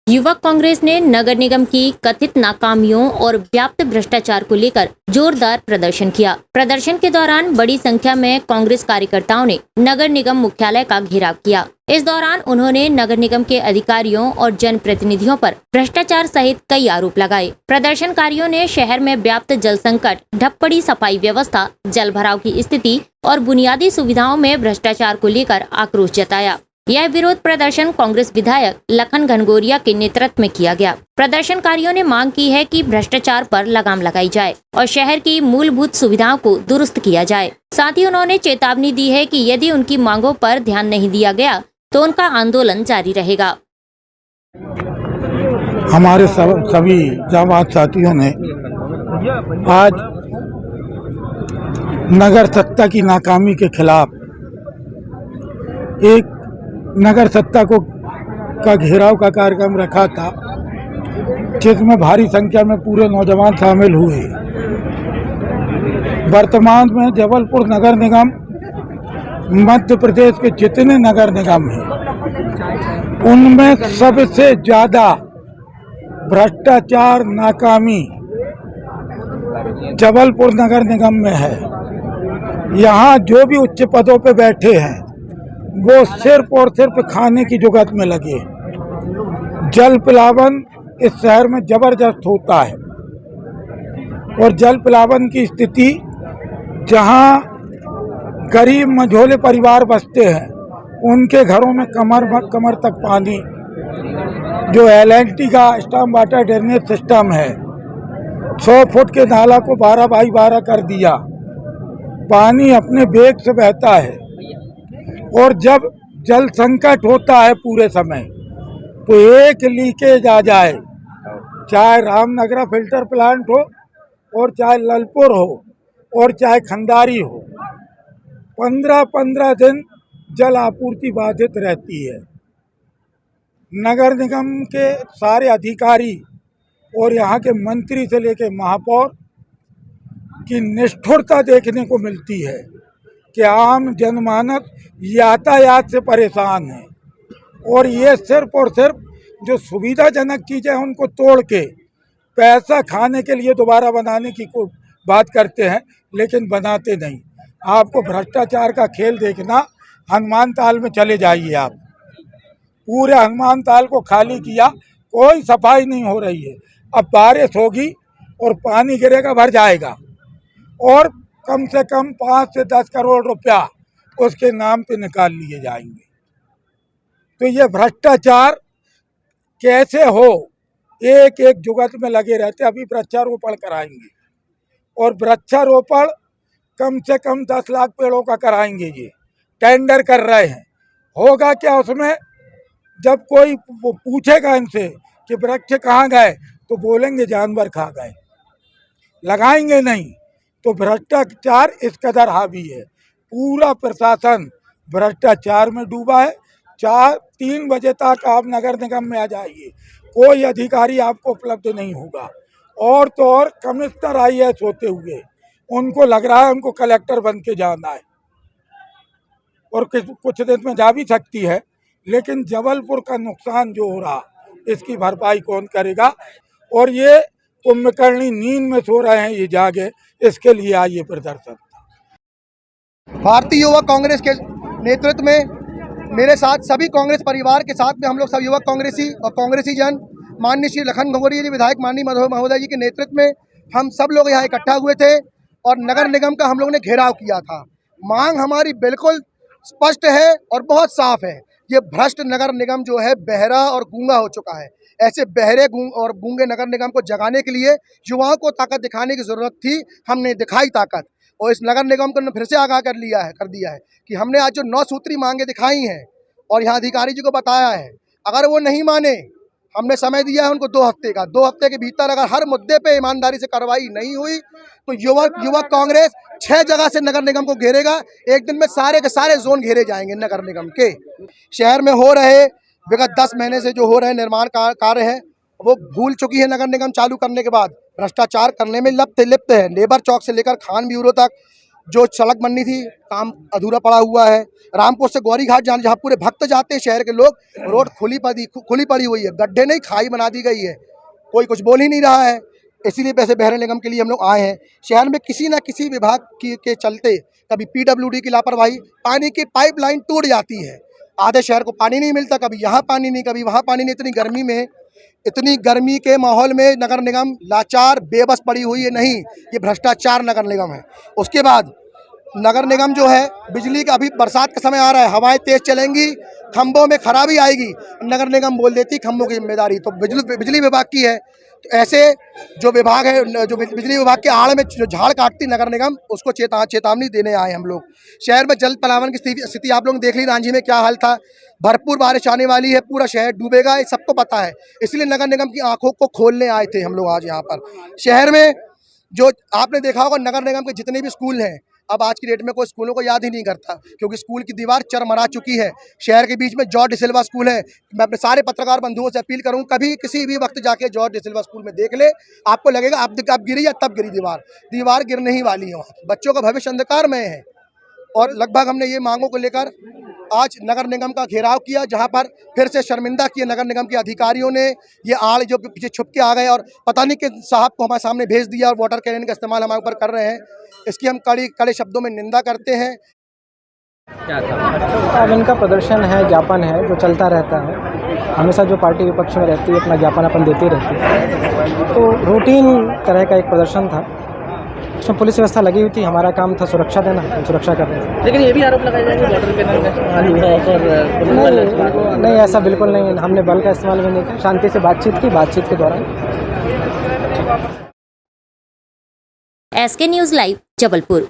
युवक कांग्रेस ने नगर निगम की कथित नाकामियों और व्याप्त भ्रष्टाचार को लेकर जोरदार प्रदर्शन किया। प्रदर्शन के दौरान बड़ी संख्या में कांग्रेस कार्यकर्ताओं ने नगर निगम मुख्यालय का घेराव किया। इस दौरान उन्होंने नगर निगम के अधिकारियों और जनप्रतिनिधियों पर भ्रष्टाचार सहित कई आरोप लगाए। प्रदर्शनकारियों ने शहर में व्याप्त जल संकट, ढप पड़ी सफाई व्यवस्था, जल भराव की स्थिति और बुनियादी सुविधाओं में भ्रष्टाचार को लेकर आक्रोश जताया। यह विरोध प्रदर्शन कांग्रेस विधायक लखन घनघोरिया के नेतृत्व में किया गया। प्रदर्शनकारियों ने मांग की है कि भ्रष्टाचार पर लगाम लगाई जाए और शहर की मूलभूत सुविधाओं को दुरुस्त किया जाए। साथ ही उन्होंने चेतावनी दी है कि यदि उनकी मांगों पर ध्यान नहीं दिया गया तो उनका आंदोलन जारी रहेगा। हमारे सभी जाबाज साथियों ने आज नगर सत्ता की नाकामी के खिलाफ एक नगर सत्ता का घेराव का कार्यक्रम रखा था, जिसमें भारी संख्या में पूरे नौजवान शामिल हुए। वर्तमान में जबलपुर नगर निगम मध्य प्रदेश के जितने नगर निगम हैं उनमें सबसे ज़्यादा भ्रष्टाचार नाकामी जबलपुर नगर निगम में है। यहाँ जो भी उच्च पदों पे बैठे हैं वो सिर्फ और सिर्फ खाने की जुगत में लगे। जल पिलावन इस शहर में जबरदस्त होता है और जल पिलावन की स्थिति जहाँ गरीब मझोले परिवार बसते हैं उनके घरों में कमर तक पानी। जो LNT का स्टॉर्म वाटर ड्रेनेज सिस्टम है, 100 फुट के नाला को 12 बाई 12 कर दिया। पानी अपने वेग से बहता है और जब जल संकट होता है पूरे समय तो एक लीकेज आ जाए, चाहे रामनगरा फिल्टर प्लांट हो और चाहे ललपुर हो और चाहे खंडारी हो, 15-15 दिन जल आपूर्ति बाधित रहती है। नगर निगम के सारे अधिकारी और यहाँ के मंत्री से लेकर महापौर की निष्ठुरता देखने को मिलती है कि आम जनमानस यातायात से परेशान है और ये सिर्फ और सिर्फ जो सुविधाजनक चीज़ें हैं उनको तोड़ के पैसा खाने के लिए दोबारा बनाने की बात करते हैं, लेकिन बनाते नहीं। आपको भ्रष्टाचार का खेल देखना, हनुमान ताल में चले जाइए आप। पूरे हनुमान ताल को खाली किया, कोई सफाई नहीं हो रही है। अब बारिश होगी और पानी गिरेगा, भर जाएगा और कम से कम 5 से 10 करोड़ रुपया उसके नाम पे निकाल लिए जाएंगे। तो ये भ्रष्टाचार कैसे हो? एक एक जुगत में लगे रहते। अभी वृक्षारोपण कराएंगे और वृक्षारोपण कम से कम 10 लाख पेड़ों का कराएंगे। ये टेंडर कर रहे हैं। होगा क्या उसमें? जब कोई पूछेगा इनसे कि वृक्ष कहाँ गए तो बोलेंगे जानवर खा गए, लगाएंगे नहीं। तो भ्रष्टाचार इस कदर हावी है, पूरा प्रशासन भ्रष्टाचार में डूबा है। 3 बजे तक आप नगर निगम में आ जाइए, कोई अधिकारी आपको उपलब्ध नहीं होगा। और तो और कमिश्नर IAS होते हुए उनको लग रहा है उनको कलेक्टर बन के जाना है और कुछ दिन में जा भी सकती है, लेकिन जबलपुर का नुकसान जो हो रहा इसकी भरपाई कौन करेगा? और ये कुंभकर्णी नींद में सो रहे हैं, ये जागे। इसके लिए आइए प्रदर्शन। भारतीय युवा कांग्रेस के नेतृत्व में मेरे साथ सभी कांग्रेस परिवार के साथ में हम लोग सब युवक कांग्रेसी और कांग्रेसी जन माननीय श्री लखन घनघोरिया जी विधायक, माननीय महोदय जी के नेतृत्व में हम सब लोग यहाँ इकट्ठा हुए थे और नगर निगम का हम लोग ने घेराव किया था। मांग हमारी बिल्कुल स्पष्ट है और बहुत साफ है। ये भ्रष्ट नगर निगम जो है बहरा और गूंगा हो चुका है। ऐसे बहरे और गूंगे नगर निगम को जगाने के लिए युवाओं को ताकत दिखाने की जरूरत थी। हमने दिखाई ताकत और इस नगर निगम को फिर से आगाह कर दिया है कि हमने आज जो 9 सूत्री मांगे दिखाई हैं और यहाँ अधिकारी जी को बताया है, अगर वो नहीं माने, हमने समय दिया है उनको 2 हफ्ते का। 2 हफ्ते के भीतर अगर हर मुद्दे पे ईमानदारी से कार्रवाई नहीं हुई तो युवक कांग्रेस 6 जगह से नगर निगम को घेरेगा। एक दिन में सारे के सारे जोन घेरे जाएंगे नगर निगम के। शहर में हो रहे विगत 10 महीने से जो हो रहे निर्माण कार्य है वो भूल चुकी है नगर निगम चालू करने के बाद। भ्रष्टाचार करने में लिप्त है। लेबर चौक से लेकर खान ब्यूरो तक जो सड़क बननी थी काम अधूरा पड़ा हुआ है। रामपुर से गौरी घाट जाने जहाँ पूरे भक्त जाते हैं शहर के लोग, रोड खुली पड़ी हुई है, गड्ढे नहीं खाई बना दी गई है, कोई कुछ बोल ही नहीं रहा है। इसीलिए पैसे बहरे निगम के लिए हम लोग आए हैं। शहर में किसी न किसी विभाग के चलते कभी PWD की लापरवाही, पानी की पाइपलाइन टूट जाती है, आधे शहर को पानी नहीं मिलता, कभी यहाँ पानी नहीं कभी वहाँ पानी नहीं। इतनी गर्मी के माहौल में नगर निगम लाचार बेबस पड़ी हुई है। नहीं, ये भ्रष्टाचार नगर निगम है। उसके बाद नगर निगम जो है, बिजली का अभी बरसात का समय आ रहा है, हवाएं तेज चलेंगी, खंभों में खराबी आएगी, नगर निगम बोल देती खंभों की जिम्मेदारी तो बिजली विभाग की है। तो ऐसे जो विभाग है, जो बिजली विभाग के आड़ में जो झाड़ काटती नगर निगम, उसको चेतावनी देने आए हम लोग। शहर में जल पलावन की स्थिति आप लोग देख ली, रांझी में क्या हाल था, भरपूर बारिश आने वाली है, पूरा शहर डूबेगा, ये सबको पता है। इसलिए नगर निगम की आंखों को खोलने आए थे हम लोग आज यहाँ पर। शहर में जो आपने देखा होगा, नगर निगम के जितने भी स्कूल हैं, अब आज की डेट में कोई स्कूलों को याद ही नहीं करता, क्योंकि स्कूल की दीवार चरमरा चुकी है। शहर के बीच में जॉर्ज डिसिल्वा स्कूल है। मैं अपने सारे पत्रकार बंधुओं से अपील करूँ, कभी किसी भी वक्त जाके जॉर्ज डिसिल्वा स्कूल में देख ले, आपको लगेगा अब गिरी या तब गिरी दीवार गिरने ही वाली है। वहाँ बच्चों का भविष्य अंधकार में है। और लगभग हमने ये मांगों को लेकर आज नगर निगम का घेराव किया, जहां पर फिर से शर्मिंदा किए नगर निगम के अधिकारियों ने। ये आड़ जो पीछे छुप के आ गए और पता नहीं किस साहब को हमारे सामने भेज दिया और वाटर कैनन का इस्तेमाल हमारे ऊपर कर रहे हैं। इसकी हम कड़े शब्दों में निंदा करते हैं। क्या था? अब इनका प्रदर्शन है, ज्ञापन है जो चलता रहता है। हमेशा जो पार्टी विपक्ष में रहती है अपना ज्ञापन अपन देती रहती है, तो रूटीन तरह का एक प्रदर्शन था। उसमें पुलिस व्यवस्था लगी हुई थी, हमारा काम था सुरक्षा देना, हम सुरक्षा कर रहे थे। लेकिन ये भी आरोप लगाए जाएंगे वाटर कैनल का इस्तेमाल हुआ और नहीं, ऐसा बिल्कुल नहीं, हमने बल का इस्तेमाल भी नहीं किया, शांति से बातचीत के दौरान। SK news live Jabalpur.